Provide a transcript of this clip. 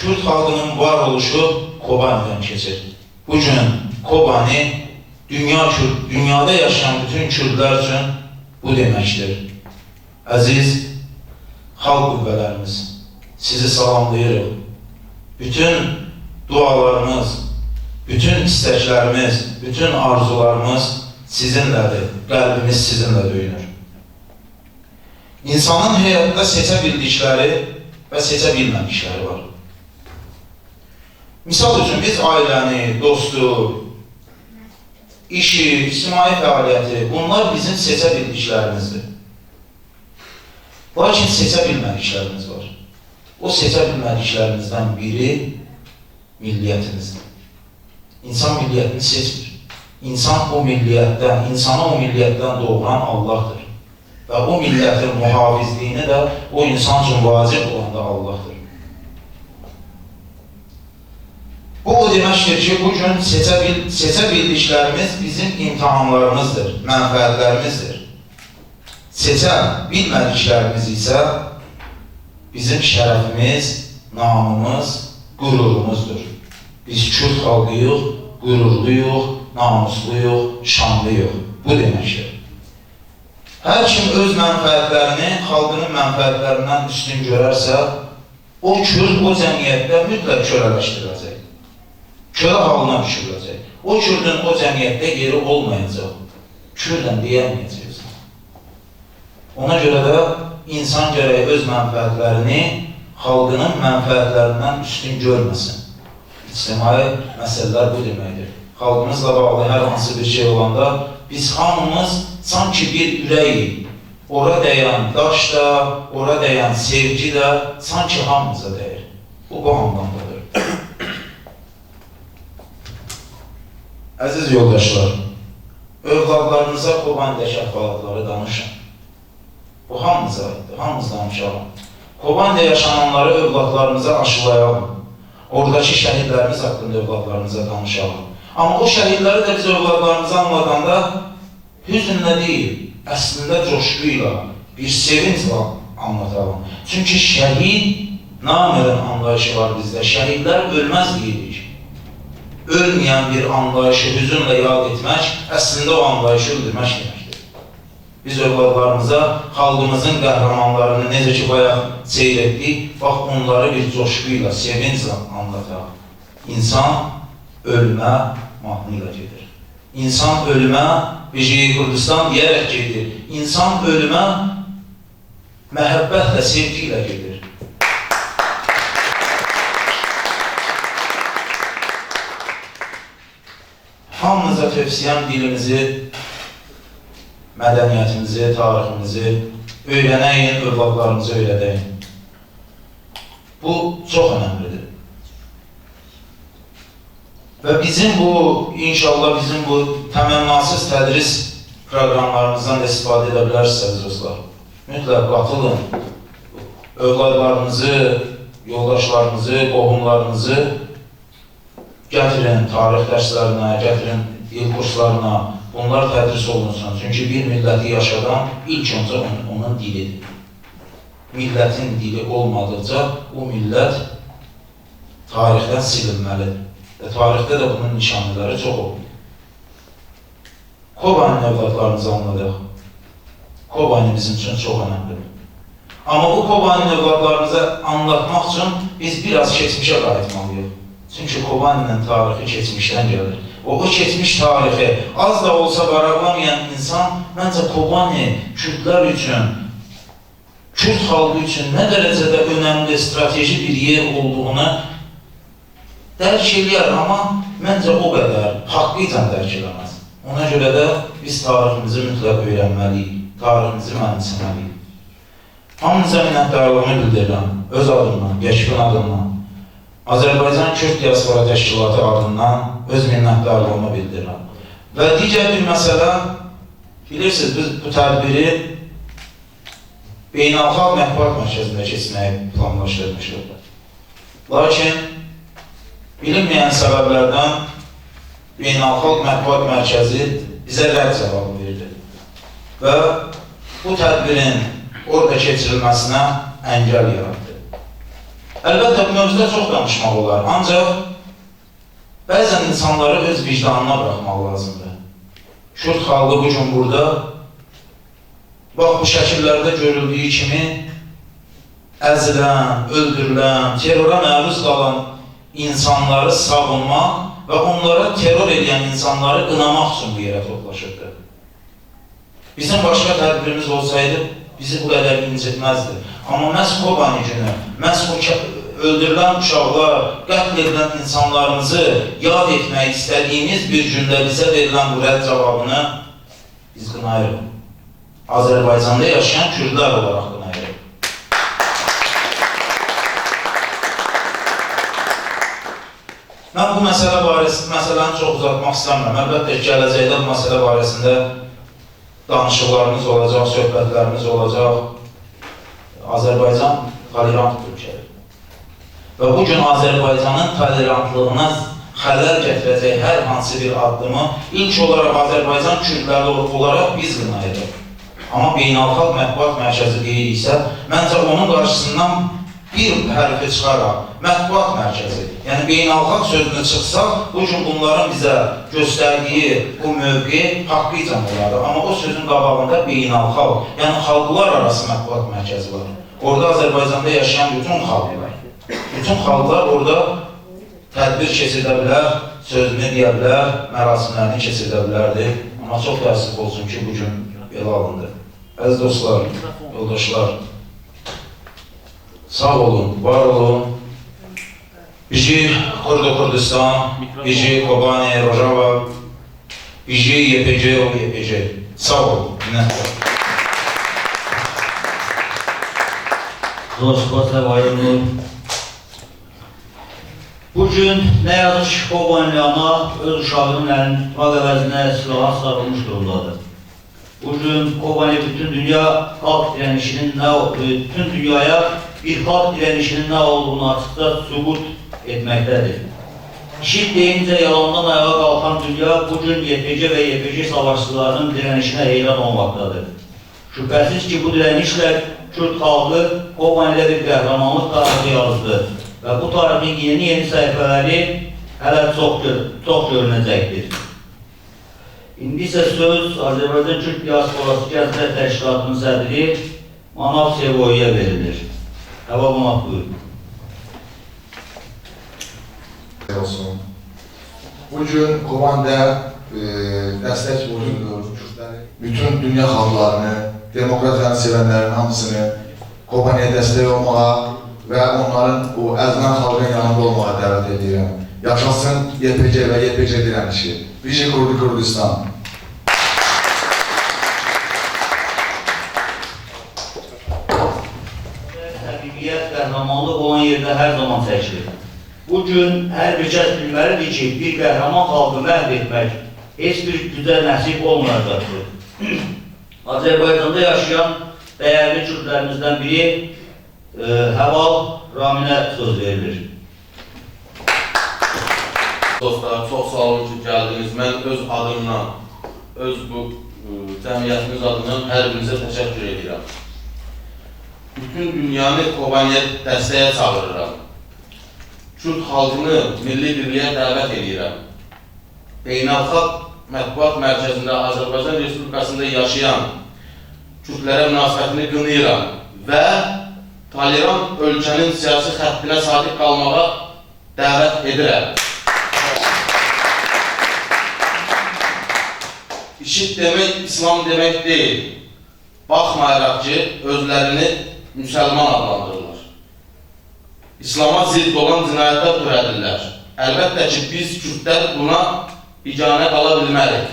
Kürt xalqının varoluşu Kobani'dən keçir. Bugün Kobani dünyada yaşayan bütün Kürdlər üçün bu deməkdir. Əziz xalq qüvvələrimiz, sizi salamlayırıq. Bütün dualarımız, bütün istəklərimiz, bütün arzularımız sizinlədir, qəlbimiz sizinlə döyünür. İnsanın həyatda seçə bildikləri və seçə bilmədikləri var. Misal üçün biz ailəni, dostu, işi, ictimai fəaliyyəti, bunlar bizim seçə bildiklərimizdir. Lakin seçə bilmədiklərimiz var. O seçə bilmədiklərimizdən biri milliyyətimizdir. İnsan milliyyətini seçmir. İnsana o milliyyətdən doğuran Allahdır. Və o millətin mühafizliyini də o insan üçün vacib olan da Allahdır. Bu o deməkdir ki, bugün seçə bildiklərimiz bizim imtihanlarımızdır, mənfəətlərimizdir. Seçə bilmədiklərimiz isə bizim şərəfimiz, namımız, qürurumuzdur. Biz Kürt xalqıyıq, qürurluyuq, namusluyuq, şanlıyıq. Bu deməkdir. Hər kim öz mənfəətlərini xalqının mənfəətlərindən üstün görərsə, o Kürt o cəmiyyətdə mütləq körələşdiriləcək. Kölə halına düşürüləcək. O Kürdün o cəmiyyətdə yeri olmayacaq. Kürdən deyəməyəcək. Ona görə də insan gərək öz mənfəətlərini xalqının mənfəətlərindən üstün görməsin. İctimai məsələlər bu deməkdir. Xalqımızla bağlı hər hansı bir şey olanda biz hamımız sanki bir ürəyik. Ora dəyən daş da, ora dəyən sevgi də sanki hamımıza dəyir. Bu anlamdadır. Əziz yoldaşlar, övladlarınıza Kobani'dəki əhvalatları danışın. Bu hamımıza aiddir, hamımız danışalım. Kobani'də yaşananları övladlarınıza aşılayalım. Oradakı şəhidlərimiz haqqında övladlarınıza danışalım. Amma o şəhidləri də biz övladlarımıza anladanda hüznlə deyil, əslində coşquyla, bir sevinclə anlatalım. Çünki şəhid namirən anlayışı var bizdə. Şəhidlər ölməz deyirik. Ölməyən bir anlayışı hüzünlə yad etmək, əslində o anlayışı öldürmək deməkdir. Biz övladlarımıza xalqımızın qəhrəmanlarını necə ki bayaq seyr etdik, bax onları bir coşquyla, sevinclə anlataq. İnsan ölmə mahnıyla gedir. İnsan ölmə, Bicik Kurdistan deyərək gedir. İnsan ölmə məhəbbətlə, sevgi ilə gedir. Hamınıza tövsiyəm dilimizi, mədəniyyətimizi, tariximizi öyrənəyin, övladlarımızı öyrədəyin. Bu çox önəmlidir. Və bizim bu, inşallah bizim bu təmənnasız tədris proqramlarımızdan da istifadə edə bilərsiniz dostlar. Mütləq qatılın. Övladlarınızı, yoldaşlarınızı, qohumlarınızı gətirin tarix dərslərinə, gətirin dil kurslarına. Bunlar tədris olunsun. Çünki bir milləti yaşadan ilk öncə onun dilidir. Millətin dili olmadıqca o millət tarixdən silinməlidir. Tarixdə də bunun nişanələri çox olur. Kobani'nin övladlarımızı anladıq. Kobani bizim üçün çox önəmlidir. Amma bu Kobani'nin övladlarımızı anlatmaq üçün biz biraz keçmişə qayıtmalıyıq. Çünki Kobani'nin tarixi keçmişdən gəlir. O keçmiş tarixi az da olsa qaraqlamayan insan, məncə Kobani Kürdlər üçün, Kürt xalqı üçün nə dərəcədə önəmli, strateji bir yer olduğunu dərk eləyər, amma məncə o qədər haqqıyla dərk eləməz. Ona görə də biz tariximizi mütləq öyrənməliyik, tariximizi mənimsəməliyik. Hamınıza minnətdarlığımı bildirirəm, öz adımdan, Gəşqin adından, Azərbaycan Kürt Diaspora Təşkilatı adından öz minnətdarlığımı bildirirəm. Və digər bir məsələ, bilirsiniz, biz bu tədbiri Beynəlxalq Mətbuat Mərkəzində keçməyi planlaşdırmışıq. Lakin bilinməyən səbəblərdən Beynəlxalq Mətbuat Mərkəzi bizə rədd cavabı verdi. Və bu tədbirin orada keçirilməsinə əngəl yaratdı. Əlbəttə, bu mövzuda çox danışmaq olar, ancaq bəzən insanları öz vicdanına bıraxmaq lazımdır. Kürt xalqı bu gün burada, bax, bu şəkillərdə görüldüyü kimi əzilən, öldürülən, terrora məruz qalan insanları savunmaq və onlara terror edən insanları qınamaq üçün bu yerə toplaşırdı. Bizim başqa tədbirimiz olsaydı, bizi bu qədər incitməzdi. Amma məhz Kobani günü, məhz o öldürülən uşaqlar, qətl edilən insanlarımızı yad etmək istədiyimiz bir gündə bizə verilən bu rədd cavabını biz qınayırıq. Azərbaycanda yaşayan Kürdlər olaraq qınayırıq. Mən bu məsələni çox uzatmaq istəmirəm. Əlbəttə ki, gələcəkdə bu məsələ barəsində danışıqlarımız olacaq, söhbətlərimiz olacaq. Azərbaycan tolerant ölkədir. Və bugün Azərbaycanın tolerantlığına xələl gətirəcək hər hansı bir addımı ilk olaraq Azərbaycan Kürdləri olaraq biz qınayırıq. Amma beynəlxalq mətbuat mərkəzi deyiriksə, məncə onun qarşısından bir hərfi çıxaraq, mətbuat mərkəzi, yəni beynəlxalq sözünü çıxsaq, bu gün bunların bizə göstərdiyi bu mövqe haqqıcan olardı. Amma o sözün qabağında beynəlxalq, yəni xalqlar arası mətbuat mərkəzi var. Orada Azərbaycanda yaşayan bütün xalqlar, bütün xalqlar orada tədbir keçirdə bilər, sözünü deyə bilər, mərasimlərini keçirdə bilərdi. Amma çox təəssüf olsun ki, bu gün belə alındı. Əziz dostlar, yoldaşlar, sağ olun, var olun. Bizi Kurdistan, bizi Kobani, Rojava, bizi YPG, o YPG. Sağ olun, minnətlər. Dostlar, ayrılır. Bugün nə yazıq ki, Kobani ana öz uşağının əlini tutmaq əvəzinə silaha sarılmış durumdadır. Bugün Kobani bütün dünya xalq direnişinin bütün dünyaya bir xalq direnişinin nə olduğunu açıqda sübut etməkdədir. İşit deyincə yalandan ayağa qalxan dünya bugün YPG və YPG savaşçılarının direnişinə heyran olmaqdadır. Şübhəsiz ki, bu direnişlə Kürt xalqı Kobani'də bir qəhrəmanlıq tarihi yazdı və bu tarihin yeni səhifələri hələ çox görünəcəkdir. İndi isə söz Azərbaycan Kürt Diasporası Gənclər Təşkilatının sədri Manav Sevoyuya verilir. Həva Manav, buyurun. Bugün Kobani'də dəstək bütün dünya xalqlarını, demokratiyanı sevənlərin hamısını Kobani'yə dəstək olmağa və onların o əzilən xalqın yanında olmağa dəvət edirəm. Yaşasın YPG və YPG direnişi. Bizi Kurdistan. Həqiqiyyət, qəhrəmanlıq olan yerdə hər zaman çəkilir. Bugün hər bir kəs bilməlidir ki, bir qəhrəman xalqı məhv etmək heç bir gücə nəsib olmayacaqdır. Azərbaycanda yaşayan dəyərli Kürdlərimizdən biri Həval Raminə söz verilir. Dostlar, çox sağ olun ki, gəldiniz. Mən öz adımdan, öz bu cəmiyyətimiz adından hər birinizə təşəkkür edirəm. Bütün dünyanı Kobani'yə dəstəyə çağırıram. Kürt xalqını milli birliyə dəvət edirəm. Beynəlxalq Mətbuat Mərkəzində Azərbaycan Respublikasında yaşayan Kürtlərə münasibətini qınayıram və tolerant ölkənin siyasi xəttinə sadiq qalmağa dəvət edirəm. İşit demək, İslam demək deyil. Baxmayaraq ki, özlərini müsəlman adlandırırlar. İslama zidd olan cinayətlər törədirlər. Əlbəttə ki, biz Kürtlər buna biganə qala bilmərik.